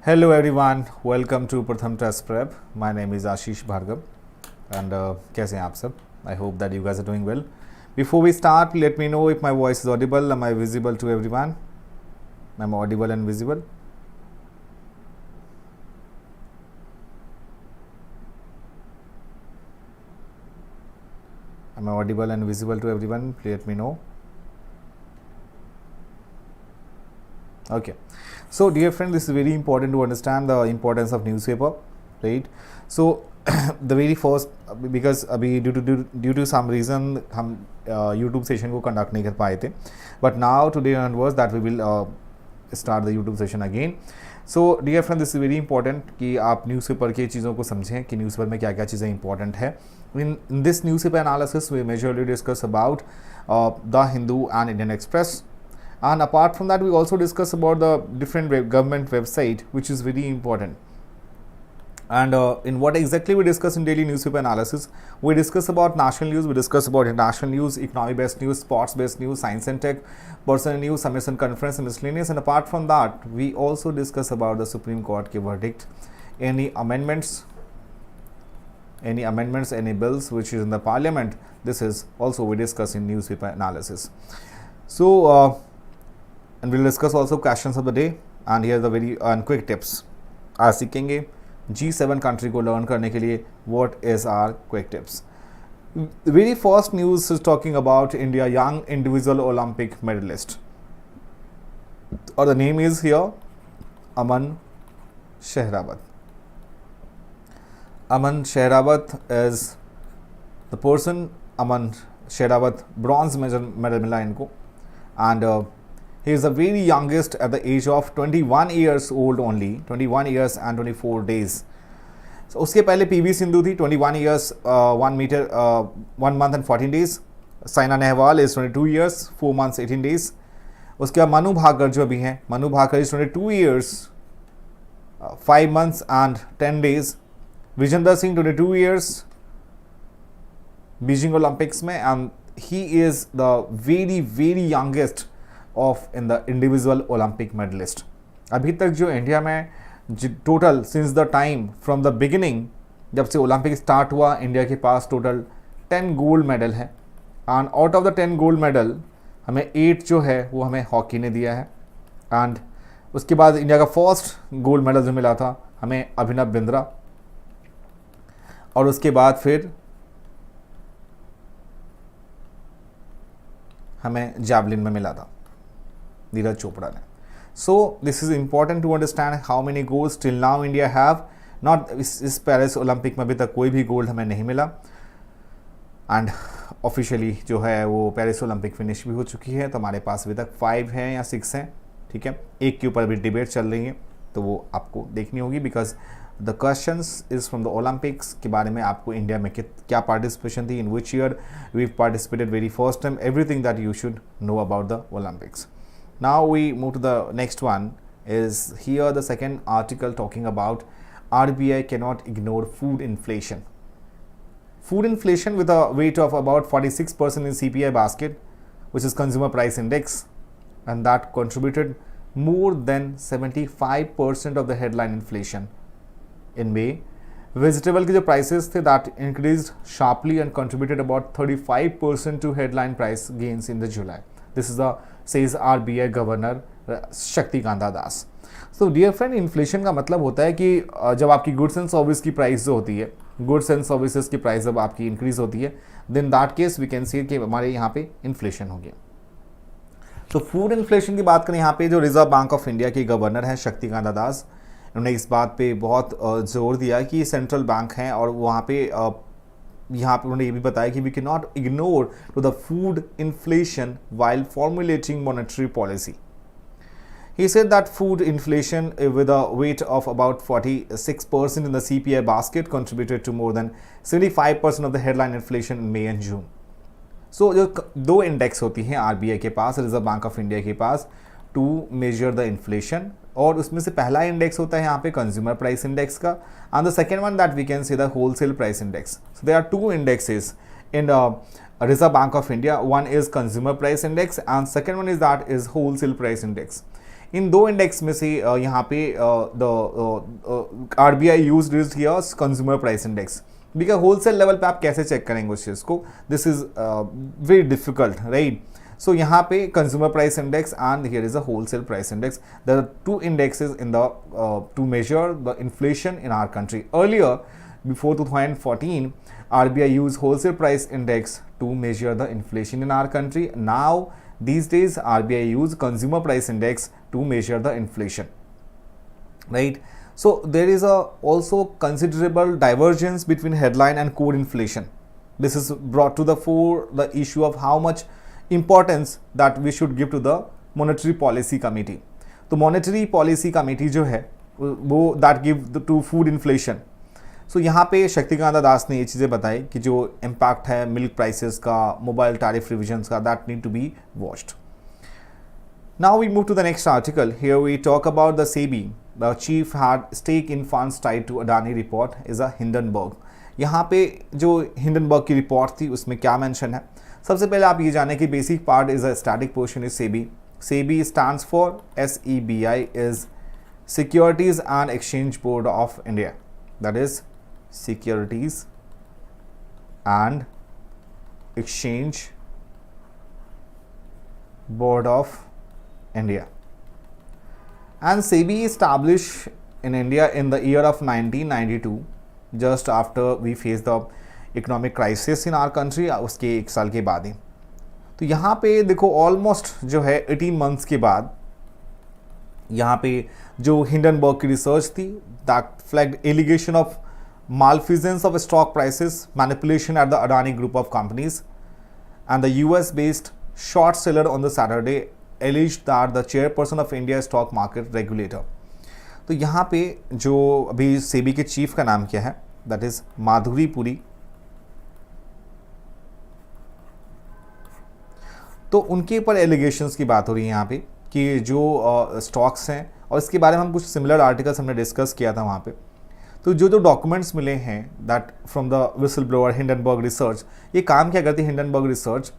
Hello everyone, welcome to PRATHAM Test Prep. My name is Ashish Bhargav and कैसे हैं आप सब? I hope that you guys are doing well. Before we start, let me know if my voice is audible. Am I visible to everyone? Am I audible and visible? Am I audible and visible to everyone? Please let me know. Okay. So dear friend, this is very important to understand the importance of newspaper, right? So the very first, because अभी due to some reason हम YouTube session को conduct नहीं कर पाए थे, but now today onwards that we will start the YouTube session again. So dear friend, this is very important कि आप newspaper की चीज़ों को समझें कि newspaper में क्या क्या चीज़ें important है. In this newspaper analysis, we majorly discuss about the Hindu and Indian Express. And apart from that, we also discuss about the different government website, which is very important. And in what exactly we discuss in daily newspaper analysis, we discuss about national news, we discuss about international news, economy based news, sports based news, science and tech, personal news, summation conference and miscellaneous. And apart from that, we also discuss about the Supreme Court ki verdict, any amendments, any bills which is in the parliament. This is also we discuss in newspaper analysis. So and we'll discuss also questions of the day, and here are the very quick tips. आज सीखेंगे G7 country को learn करने के लिए what is our quick tips. The very first news is talking about India young individual Olympic medalist, or the name is here Aman Shehrawat. Aman Shehrawat is the person. Aman Shehrawat bronze medal मिला इनको, and he is the very youngest at the age of 21 years old only, 21 years and 24 days. So उसके पहले PV Sindhu थी 21 years 1 month and 14 days. Saina Nehwal is 22 years 4 months 18 days. उसके बाद मनु भाकर जो अभी हैं, Manu Bhaker is 22 years 5 months and 10 days. Vijender Singh 22 years Beijing Olympics में, and he is the very youngest of in the individual Olympic medallist. अभी तक जो इंडिया में total since the time from the beginning, जब से ओलंपिक स्टार्ट हुआ, इंडिया के पास टोटल 10 गोल्ड मेडल है. And out of the 10 gold medal हमें 8 जो है वो हमें हॉकी ने दिया है. एंड उसके बाद इंडिया का फर्स्ट गोल्ड मेडल जो मिला था हमें अभिनव बिंद्रा, और उसके बाद फिर हमें जैवलिन में मिला था नीरज चोपड़ा ने. So this is important to understand how many golds till now India have not. इस पेरिस ओलंपिक में अभी तक कोई भी गोल्ड हमें नहीं मिला, एंड ऑफिशियली जो है वो पेरिस ओलंपिक फिनिश भी हो चुकी है. तो हमारे पास अभी तक 5 हैं या 6 हैं, ठीक है. एक के ऊपर भी डिबेट चल रही है, तो वो आपको देखनी होगी, because the questions is from the Olympics के बारे में. आपको इंडिया में क्या पार्टिसिपेशन थी, in which year we participated very first time, everything that you should know about the Olympics. Now we move to the next one. Is here the second article talking about RBI cannot ignore food inflation. Food inflation with a weight of about 46% in CPI basket, which is consumer price index, and that contributed more than 75% of the headline inflation in May. Vegetable के जो prices थे that increased sharply and contributed about 35% to headline price gains in the July. This is the says RBI governor Shaktikanta Das. So dear friend, inflation का मतलब होता है कि जब आपकी गुड्स एंड सर्विस की प्राइस जो होती है, गुड्स एंड सर्विसेज की प्राइस जब आपकी इंक्रीज होती है, then that case we can see कि हमारे यहाँ पे इन्फ्लेशन हो गया. तो फूड इन्फ्लेशन की बात करें, यहाँ पे जो रिजर्व बैंक ऑफ इंडिया के गवर्नर हैं शक्तिकांत दास, उन्होंने इस बात पे बहुत जोर दिया कि सेंट्रल बैंक हैं, और वहाँ पे यहाँ पे उन्होंने ये भी बताया कि we can not ignore to the food inflation while formulating monetary policy. He said that food inflation with a weight of about 46% in the CPI basket contributed to more than 75% of the headline inflation in May and June. So जो दो index होती हैं RBI के पास, reserve bank of India के पास, to major the inflation, और उसमें से पहला इंडेक्स होता है यहाँ पे कंज्यूमर प्राइस इंडेक्स का, and the second one that we can see the wholesale price index. So there are two indexes in Reserve Bank of India. One is consumer price index and second one is that is wholesale price index. इन दो index में से यहाँ पे the RBI used is here consumer price index, because wholesale level पे आप कैसे check करेंगे उस चीज़ को, this is very difficult right. So यहाँ पे consumer price index and here is a wholesale price index, the two indexes in the two major the inflation in our country. Earlier before 2014 RBI used wholesale price index to measure the inflation in our country. Now these days RBI use consumer price index to measure the inflation, right? So there is a also considerable divergence between headline and core inflation. This is brought to the fore the issue of how much importance that we should give to the monetary policy committee. तो monetary policy committee जो है वो that give to food inflation. सो यहाँ पे शक्तिकांत दास ने ये चीज़ें बताई कि जो इम्पैक्ट है मिल्क प्राइसेस का, मोबाइल टैरिफ रिविजन्स का, that need to be watched. Now we move to the next article. Here we talk about the SEBI. The chief had stake in funds tied to Adani report is a Hindenburg. यहाँ पे जो Hindenburg की report थी उसमें क्या mention है, सबसे पहले आप ये जाने कि basic part is a static portion is SEBI. SEBI stands for SEBI is securities and exchange board of India, that is Securities and Exchange Board of India. And SEBI established in India in the year of 1992, just after we faced the economic crisis in our country. उसके एक साल के बाद ही. तो यहाँ पे देखो almost जो है 18 मंथ्स के बाद यहाँ पे जो हिंडनबर्ग की रिसर्च थी that flagged allegation of malfeasance of stock prices, manipulation at the Adani group of companies, and the US-based short seller on the Saturday alleged that the chairperson of India stock market regulator. तो यहाँ पे जो अभी सेबी के chief का नाम क्या है, that is माधुरी पुरी. तो उनके ऊपर एलिगेशंस की बात हो रही है यहाँ पे कि जो स्टॉक्स हैं, और इसके बारे में हम कुछ सिमिलर आर्टिकल्स हमने डिस्कस किया था वहाँ पे. तो जो डॉक्यूमेंट्स मिले हैं that from the whistle blower Hindenburg research, ये काम क्या करती है हिंडनबर्ग रिसर्च.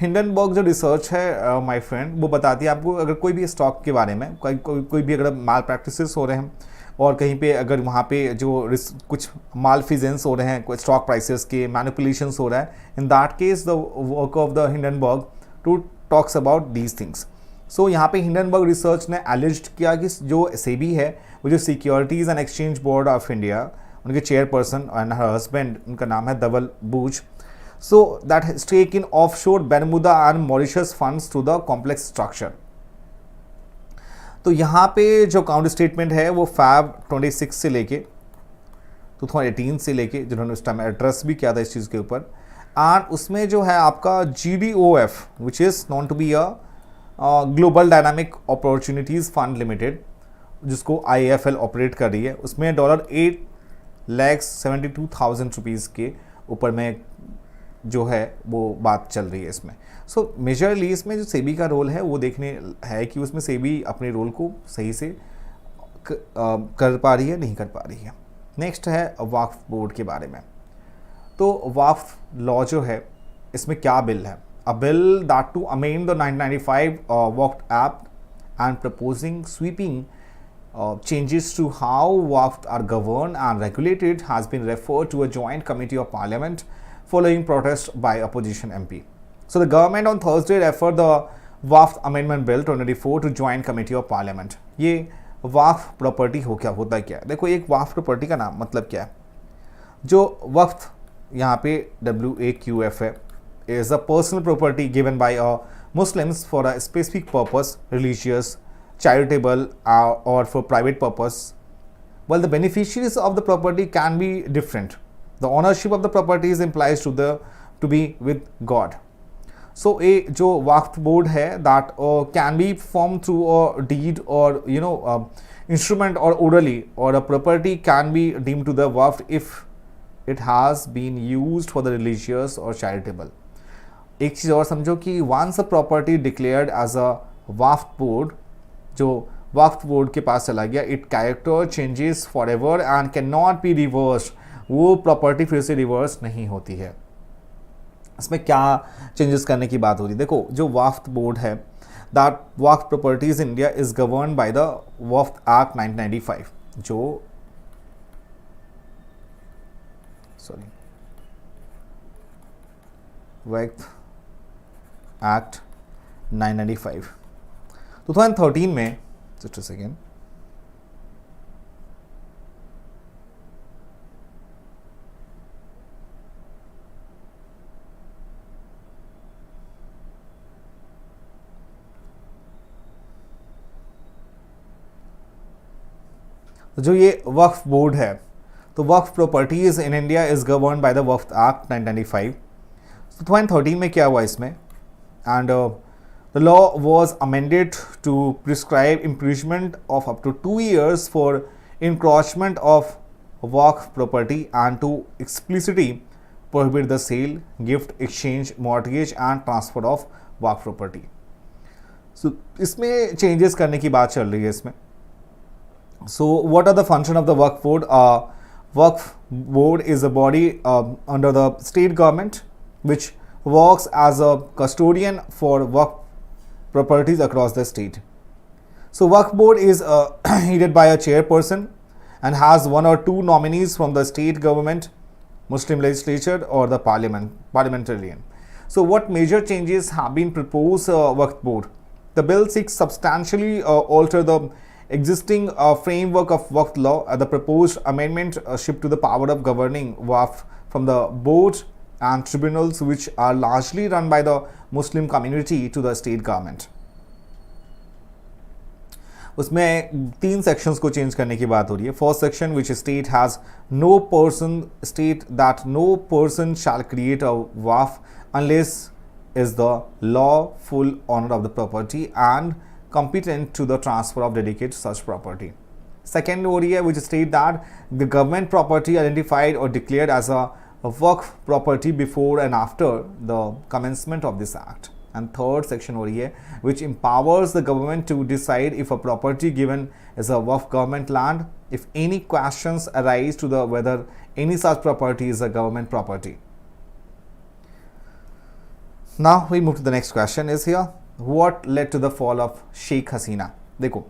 हिंडनबर्ग जो रिसर्च है माय फ्रेंड, वो बताती है आपको अगर कोई भी स्टॉक के बारे में कोई भी अगर माल प्रैक्टिसेस हो रहे हैं और कहीं पे अगर वहाँ पे जो कुछ मालफिजेंस हो रहे हैं, कोई स्टॉक प्राइसेस के मैनिपुलेशंस हो रहा है, in that case the work of the Hindenburg to talks about these things. So यहाँ पे हिंडनबर्ग रिसर्च ने एलिज्ड किया कि जो सेबी है वो जो securities and exchange board of India, उनके चेयरपर्सन एंड हर हस्बैंड, उनका नाम है Dhaval Buch, so that stake in offshore Bermuda and Mauritius funds to the complex structure. तो यहाँ पे जो अकाउंट स्टेटमेंट है वो फैब 26 से लेके 2018 से लेके, जिन्होंने उस टाइम एड्रेस भी किया था इस चीज़ के ऊपर, एंड उसमें जो है आपका GDOF which is known to be a global dynamic opportunities fund limited, जिसको IAFL ऑपरेट कर रही है, उसमें $8,72,000 रुपीज़ के ऊपर में जो है वो बात चल रही है इसमें. सो मेजरली इसमें जो सेबी का रोल है वो देखने है कि उसमें सेबी अपने रोल को सही से कर पा रही है, नहीं कर पा रही है. नेक्स्ट है वक्फ बोर्ड के बारे में. तो वक्फ लॉ जो है इसमें क्या बिल है, a bill that to amend the 1995 Waqf Act and proposing sweeping changes to how Waqf are governed and regulated has been referred to a joint committee of parliament following protest by opposition MP. So the government on Thursday referred the Waqf Amendment Bill 2024 to joint committee of parliament. ये वक्फ property होता क्या है, देखो एक वक्फ property का नाम मतलब क्या है. जो वक्फ यहाँ पे WAQF है is a personal property given by Muslims for a specific purpose, religious, charitable, or for private purpose. Well, the beneficiaries of the property can be different. The ownership of the property is implies to be with God. So a जो Waqf board है that can be formed through a deed or instrument or orally, or a property can be deemed to the waqf if it has been used for the religious or charitable. एक चीज़ और समझो कि once a property declared as a Waqf board, जो Waqf board के पास चला गया, it character changes for ever and can not be reverse. वो प्रॉपर्टी फिर से रिवर्स नहीं होती है. इसमें क्या चेंजेस करने की बात हो रही है, देखो जो वक्फ बोर्ड है that Waqf properties in India is governed by the Waqf Act 1995, जो वक्फ एक्ट 995। 2013 में, just a second, जो ये वक्फ बोर्ड है, तो Waqf properties in India is govern by the Waqf act 1995। तो 2013 में क्या हुआ इसमें, and the law was amended to prescribe imprisonment of up to 2 years for encroachment of Waqf property and to explicitly prohibit the sale, gift, exchange, mortgage and transfer of Waqf property. So इसमें changes करने की बात चल रही है इसमें। So what are the function of the Waqf Board? Waqf Board is a body under the state government which works as a custodian for Waqf properties across the state. So Waqf Board is headed by a chairperson and has 1 or 2 nominees from the state government, Muslim legislature or the parliamentarian. So what major changes have been proposed Waqf Board? The bill seeks substantially alter the existing framework of Waqf law. The proposed amendment shift to the power of governing Waqf from the board and tribunals which are largely run by the Muslim community to the state government. उसमें 3 sections को change करने की बात हो रही है। First section which state has no person, state that no person shall create a Waqf unless is the lawful owner of the property and competent to the transfer of dedicated such property. Second area which state that the government property identified or declared as a Waqf property before and after the commencement of this act. And third section area which empowers the government to decide if a property given is a Waqf government land if any questions arise to the whether any such property is a government property. Now we move to the next question is here. What led to the fall of Sheikh Hasina? देखो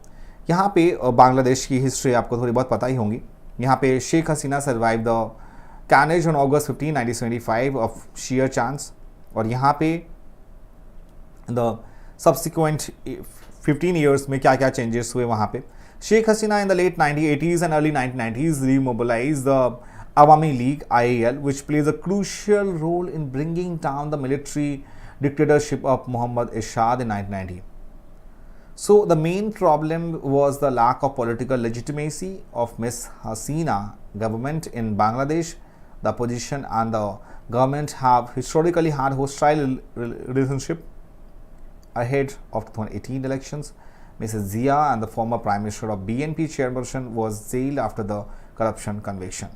यहाँ पे बांग्लादेश की history आपको थोड़ी बहुत पता ही होंगी। यहाँ पे Sheikh Hasina survive the carnage on August 15, 1975 of sheer chance, और यहाँ पे द सब्सिक्वेंट 15 years में क्या क्या चेंजेस हुए वहाँ पे। Sheikh Hasina in the late 1980s and early 1990s remobilized the Awami League (IAL) which plays a crucial role in bringing down the military dictatorship of Muhammad Ishaq in 1990. So the main problem was the lack of political legitimacy of Ms. Hasina government in Bangladesh. The opposition and the government have historically had hostile relationship. Ahead of 2018 elections, Mrs. Zia and the former Prime Minister of BNP chairperson was jailed after the corruption conviction.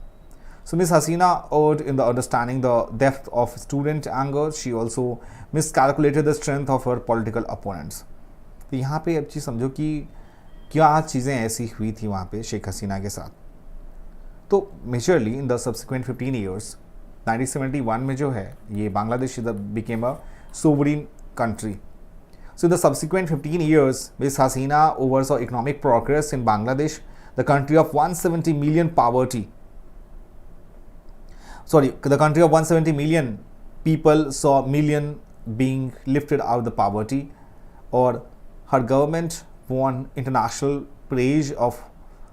So Ms. Hasina erred in the understanding the depth of student anger. She also miscalculated the strength of her political opponents. तो यहाँ पे अब चीज़ समझो कि क्या चीज़ें ऐसी हुई थी वहाँ पे शेख हसीना के साथ। तो majorly in the subsequent 15 years 1971 में जो है ये Bangladesh became a sovereign country. So in the subsequent 15 years, Ms. Hasina oversaw economic progress in Bangladesh, the country of 170 million poverty. The country of 170 million people saw million being lifted out of the poverty, or her government won international praise of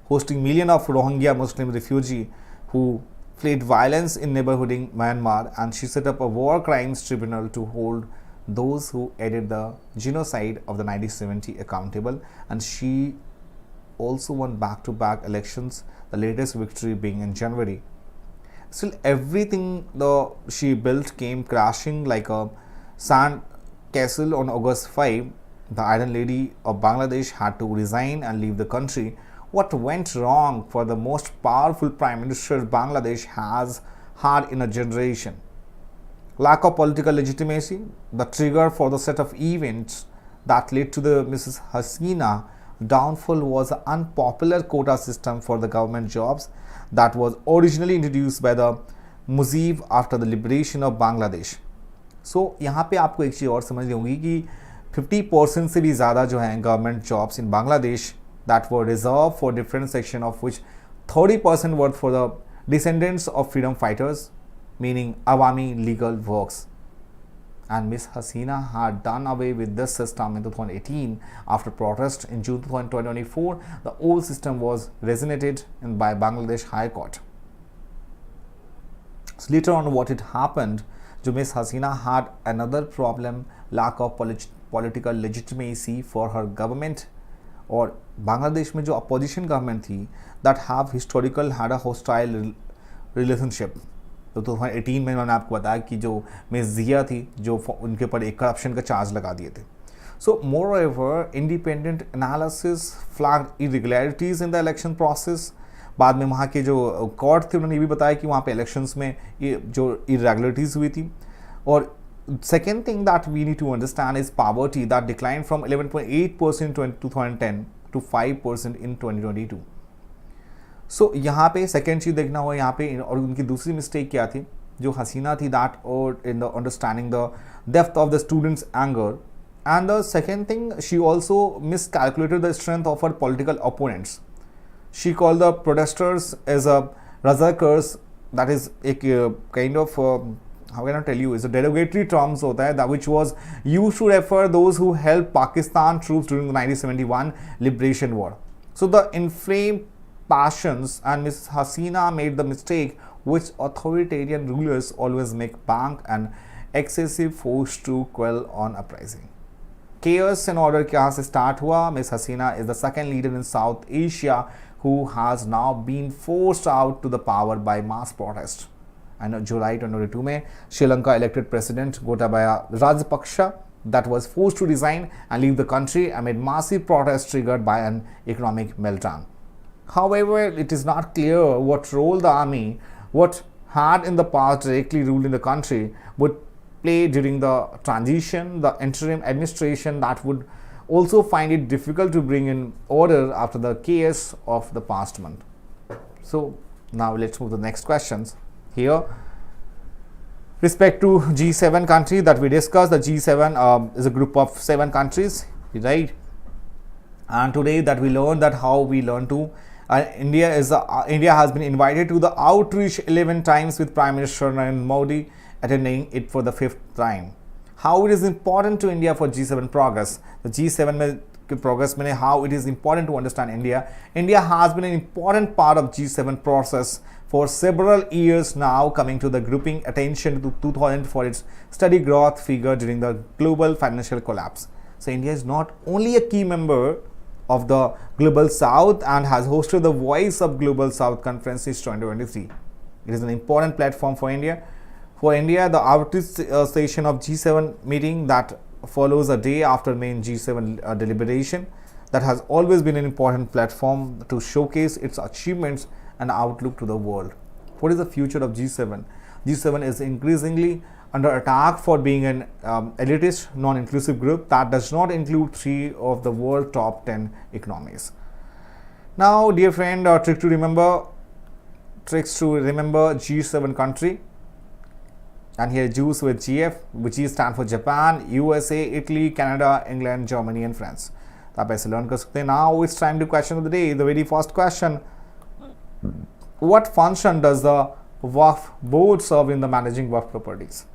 hosting millions of Rohingya Muslim refugees who fled violence in neighboring Myanmar, and she set up a war crimes tribunal to hold those who aided the genocide of the 1970 accountable, and she also won back-to-back elections, the latest victory being in January. Still, everything she built came crashing like a sand castle on August 5. The Iron Lady of Bangladesh had to resign and leave the country. What went wrong for the most powerful Prime Minister Bangladesh has had in a generation? Lack of political legitimacy, the trigger for the set of events that led to the Mrs. Hasina downfall was an unpopular quota system for the government jobs that was originally introduced by the Mujib after the liberation of Bangladesh. So यहाँ पे आपको एक चीज़ और समझनी होगी कि 50% से भी ज़्यादा जो हैं government jobs in Bangladesh that were reserved for different section, of which 30% were for the descendants of freedom fighters, meaning Awami legal works. And Miss Hasina had done away with this system in 2018 after protest in June 2024. The old system was resignated by Bangladesh High Court. So later on, what it happened, Miss Hasina had another problem, lack of political legitimacy for her government. और बांग्लादेश में जो opposition government थी that have historical had a hostile relationship. तो 2018 में मैंने आपको बताया कि जो मिस जिया थी जो उनके ऊपर एक करप्शन का चार्ज लगा दिए थे। So more ever independent analysis flagged irregularities in the election process. बाद में वहाँ के जो कोर्ट थे उन्होंने ये भी बताया कि वहाँ पे इलेक्शंस में ये जो इरेगुलरिटीज़ हुई थी। और second thing that we need to understand is poverty that declined from 11.8% in 2010 to 5% in 2022. So यहाँ पे second चीज़ देखना हुआ यहाँ पे। और उनकी दूसरी मिस्टेक क्या थी जो हसीना थी, that or in the understanding the depth of the students' anger, and the second thing she also miscalculated the strength of her political opponents. She called the protesters as a razakars, that is a kind of how can I tell you, is a derogatory terms hota hai that which was used to refer those who helped Pakistan troops during the 1971 liberation war. So the inflamed passions, and Ms. Hasina made the mistake which authoritarian rulers always make, bank and excessive force to quell on uprising. Chaos in order kahan se start hua? Ms. Hasina is the second leader in South Asia who has now been forced out to the power by mass protest. And July 2022 में Sri Lanka elected president Gotabaya Rajapaksa that was forced to resign and leave the country amid massive protests triggered by an economic meltdown. However, it is not clear what role the army, what had in the past directly ruled in the country, would play during the transition. The interim administration that would also find it difficult to bring in order after the chaos of the past month. So now let's move to the next questions. Here, respect to G7 country that we discussed, the G7 is a group of 7 countries, right? And today that we learned that how we learn to India has been invited to the outreach 11 times with Prime Minister Narendra Modi attending it for the 5th time. How it is important to India for G7 progress. The G7 progress meaning how it is important to understand India. India has been an important part of G7 process for several years now, coming to the grouping attention to 2000 for its steady growth figure during the global financial collapse. So India is not only a key member of the Global South and has hosted the Voice of Global South conference since 2023. It is an important platform for India. For India, the outreach session of G7 meeting that follows a day after main G7 deliberation that has always been an important platform to showcase its achievements and outlook to the world. What is the future of G7? G7 is increasingly under attack for being an elitist, non-inclusive group that does not include 3 of the world top 10 economies. Now, dear friend, tricks to remember G7 country. And here Jews with GF, which is stand for Japan, USA, Italy, Canada, England, Germany and France. तो आप ऐसे learn कर सकते हैं. Now it's time to question of the day. The very first question: what function does the Waqf board serve in the managing Waqf properties?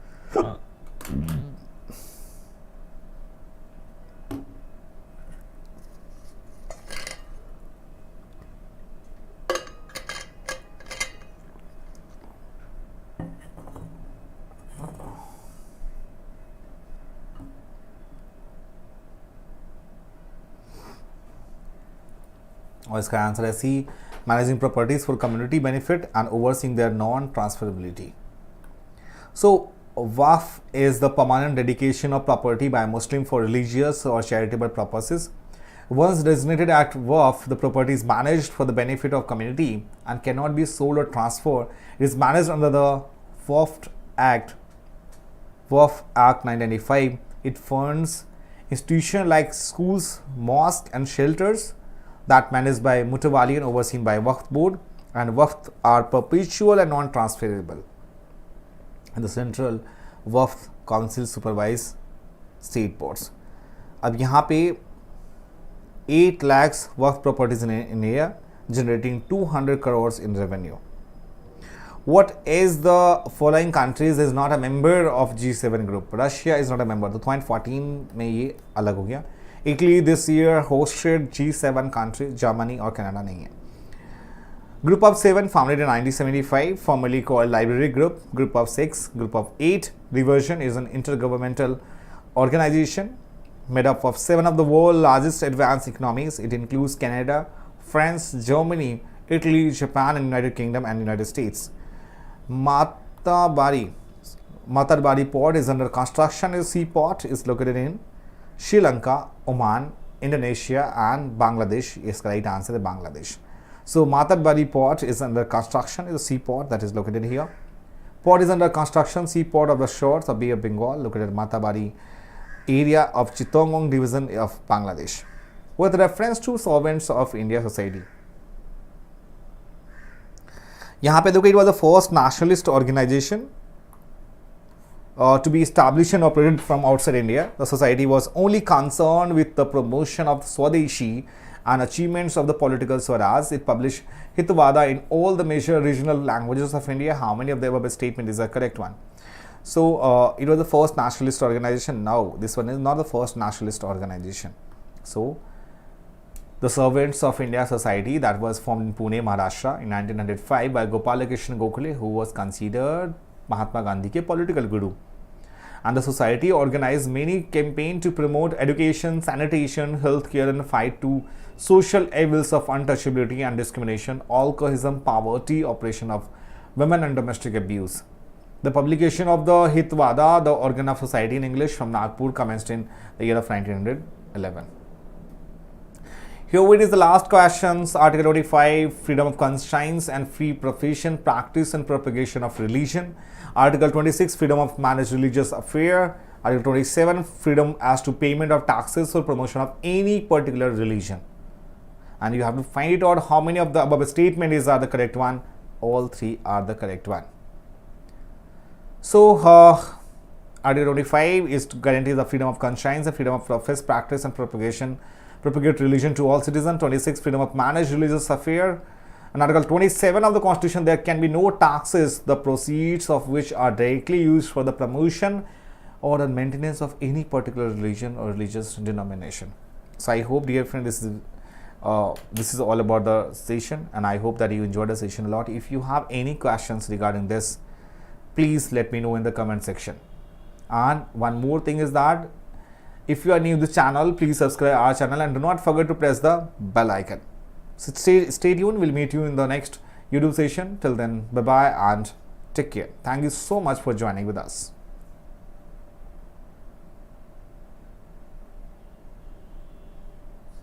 और इसका answer है सी, managing properties for community benefit and overseeing their non-transferability. So, Waqf is the permanent dedication of property by a Muslim for religious or charitable purposes. Once designated at Waqf, the property is managed for the benefit of community and cannot be sold or transferred. It is managed under the Waqf Act 1995. It funds institutions like schools, mosques and shelters that managed by Mutawali and overseen by Waqf board, and Waqf are perpetual and non-transferable. And the Central Waqf Council supervise state boards. अब यहाँ पे 8 lakhs work properties in India generating 200 crores in revenue. What is the following countries is not a member of G7 group? Russia is not a member. तो 2014 में ये अलग हो गया. Italy this year hosted G7 countries, Germany और Canada नहीं है. Group of 7 founded in 1975, formerly called Library Group. Group of 6, Group of 8, Reversion is an intergovernmental organization made up of 7 of the world's largest advanced economies. It includes Canada, France, Germany, Italy, Japan, and United Kingdom and United States. Matabari port is under construction. A seaport is located in Sri Lanka, Oman, Indonesia, and Bangladesh. Yes, correct answer is Bangladesh. So Matabari port is under construction. Is a seaport that is located here. Port is under construction. Seaport of the shores of Bay of Bengal, located in Matabari area of Chittagong division of Bangladesh. With reference to Servants of India Society. यहाँ पे देखो, it was the first nationalist organization to be established and operated from outside India. The society was only concerned with the promotion of Swadeshi and achievements of the political Swaraj. It published Hitvada in all the major regional languages of India. How many of the above statement is the correct one? So it was the first nationalist organization. Now this one is not the first nationalist organization. So the Servants of India Society that was formed in Pune, Maharashtra in 1905 by Gopalakrishna Gokhale, who was considered Mahatma Gandhi ke political guru. And the society organized many campaigns to promote education, sanitation, healthcare, and fight to social evils of untouchability and discrimination, alcoholism, poverty, oppression of women, and domestic abuse. The publication of the Hitvada, the organ of society in English, from Nagpur commenced in the year of 1911. Here it is the last questions. Article 25, freedom of conscience and free profession, practice and propagation of religion. Article 26, freedom of managed religious affair. Article 27, freedom as to payment of taxes for promotion of any particular religion. And you have to find it out how many of the above statements are the correct one. All 3 are the correct one. So Article 25 is to guarantee the freedom of conscience, the freedom of profess, practice and propagate religion to all citizens. 26, freedom of managed religious affair. And Article 27 of the Constitution, there can be no taxes, the proceeds of which are directly used for the promotion or the maintenance of any particular religion or religious denomination. So I hope, dear friend, this is all about the session, and I hope that you enjoyed the session a lot. If you have any questions regarding this, please let me know in the comment section. And one more thing is that if you are new to the channel, please subscribe our channel and do not forget to press the bell icon. So stay tuned. We'll meet you in the next YouTube session. Till then, bye bye and take care. Thank you so much for joining with us.